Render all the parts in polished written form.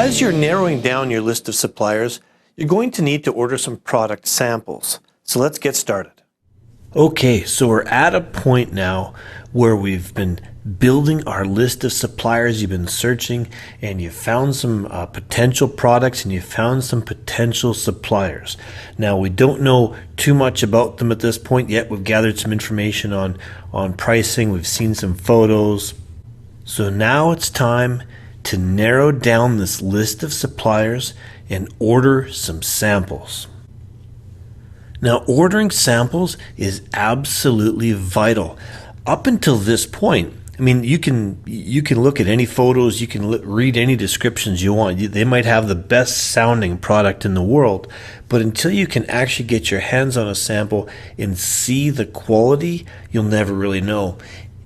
As you're narrowing down your list of suppliers, you're going to need to order some product samples. So let's get started. Okay, so we're at a point now where we've been building our list of suppliers. You've been searching and you found some potential products and you found some potential suppliers. Now, we don't know too much about them at this point yet. We've gathered some information on pricing. We've seen some photos. So now it's time to narrow down this list of suppliers and order some samples. Now, ordering samples is absolutely vital. Up until this point, I mean, you can look at any photos, you can read any descriptions you want. They might have the best sounding product in the world, but until you can actually get your hands on a sample and see the quality, you'll never really know.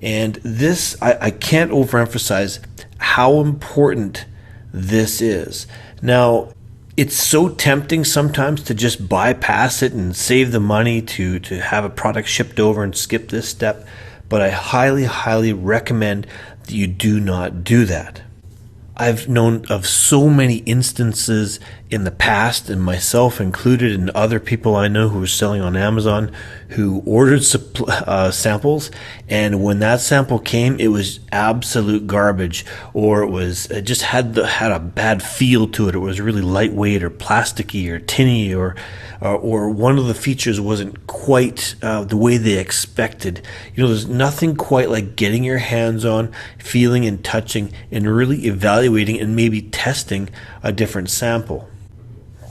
And this, I can't overemphasize how important this is. Now, it's so tempting sometimes to just bypass it and save the money to have a product shipped over and skip this step, but I highly, highly recommend that you do not do that. I've known of so many instances in the past, and myself included, and other people I know who are selling on Amazon who ordered samples, and when that sample came, it was absolute garbage, or it just had a bad feel to it. It was really lightweight or plasticky or tinny, or one of the features wasn't quite the way they expected. You know, there's nothing quite like getting your hands on, feeling and touching, and really evaluating and maybe testing a different sample.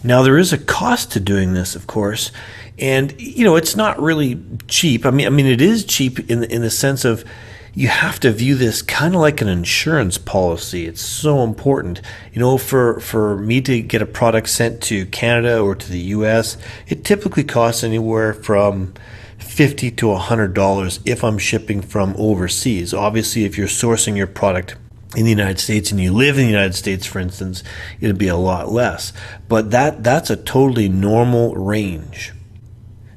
Now, there is a cost to doing this, of course, and you know, it's not really cheap. I mean it is cheap in the sense of you have to view this kind of like an insurance policy. It's so important. You know, for me to get a product sent to Canada or to the US, it typically costs anywhere from $50 to $100 if I'm shipping from overseas. Obviously, if you're sourcing your product in the United States and you live in the United States, for instance, it'd be a lot less. But that's a totally normal range.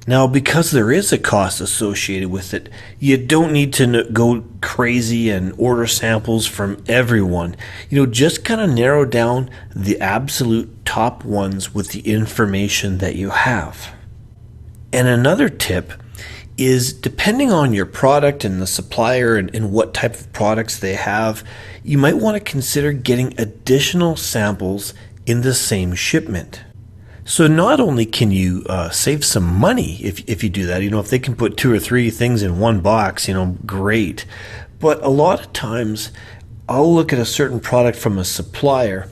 Now, because there is a cost associated with it, you don't need to go crazy and order samples from everyone. You know, just kind of narrow down the absolute top ones with the information that you have. And another tip is, depending on your product and the supplier and what type of products they have, you might want to consider getting additional samples in the same shipment. So not only can you save some money if you do that, you know, if they can put 2 or 3 things in one box, you know, great. But a lot of times I'll look at a certain product from a supplier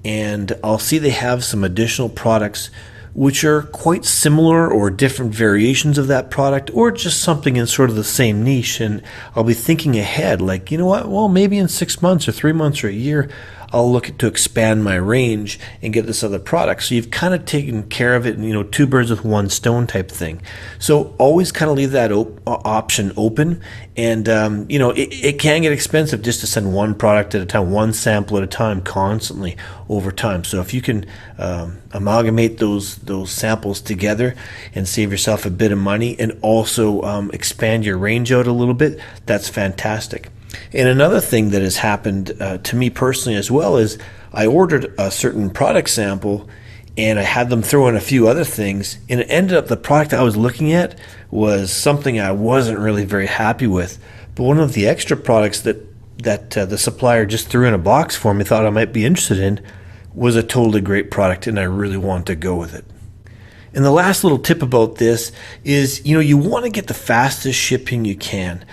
and I'll see they have some additional products which are quite similar or different variations of that product, or just something in sort of the same niche. And I'll be thinking ahead, like, you know what, well, maybe in 6 months or 3 months or a year, I'll look to expand my range and get this other product. So you've kind of taken care of it, you know, 2 birds with 1 stone type thing. So always kind of leave that option open. And, you know, it can get expensive just to send 1 product at a time, 1 sample at a time, constantly over time. So if you can amalgamate those samples together and save yourself a bit of money and also expand your range out a little bit, that's fantastic. And another thing that has happened to me personally as well is I ordered a certain product sample and I had them throw in a few other things, and it ended up the product I was looking at was something I wasn't really very happy with. But one of the extra products that the supplier just threw in a box for me, thought I might be interested in, was a totally great product, and I really want to go with it. And the last little tip about this is, you know, you want to get the fastest shipping you can.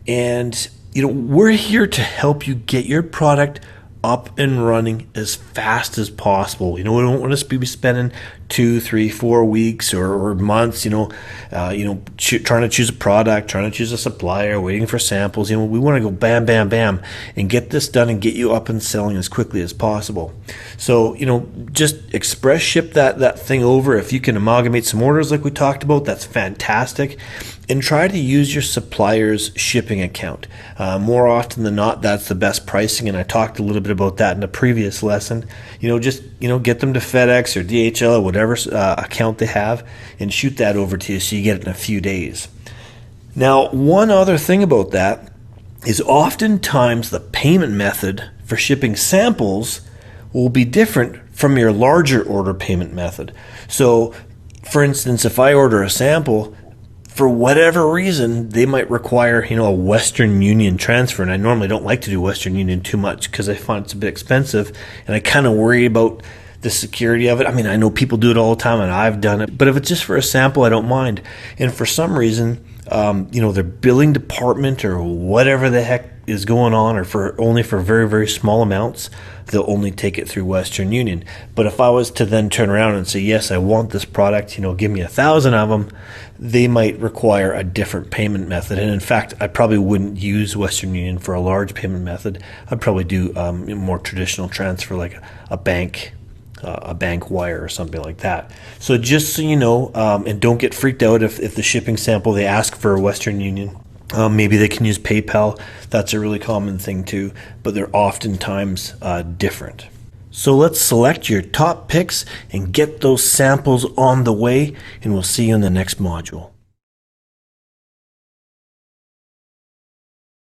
And you know, we're here to help you get your product up and running as fast as possible. You know, we don't want to be spending 2, 3, 4 weeks or months, trying to choose a product, trying to choose a supplier, waiting for samples. You know, we want to go bam, bam, bam, and get this done and get you up and selling as quickly as possible. So, you know, just express ship that thing over. If you can amalgamate some orders like we talked about, that's fantastic. And try to use your supplier's shipping account. More often than not, that's the best pricing, and I talked a little bit about that in a previous lesson. You know, just get them to FedEx or DHL or whatever account they have, and shoot that over to you so you get it in a few days. Now, one other thing about that is oftentimes the payment method for shipping samples will be different from your larger order payment method. So, for instance, if I order a sample, for whatever reason, they might require, a Western Union transfer. And I normally don't like to do Western Union too much because I find it's a bit expensive. And I kind of worry about the security of it. I mean, I know people do it all the time and I've done it. But if it's just for a sample, I don't mind. And for some reason, their billing department or whatever the heck is going on, or only for very, very small amounts, they'll only take it through Western Union. But if I was to then turn around and say, yes, I want this product, give me 1,000 of them, they might require a different payment method. And in fact, I probably wouldn't use Western Union for a large payment method. I'd probably do more traditional transfer, like a bank wire or something like that. So just so you know, and don't get freaked out if the shipping sample they ask for a Western Union. Maybe they can use PayPal. That's a really common thing too, but they're oftentimes different. So let's select your top picks and get those samples on the way, and we'll see you in the next module.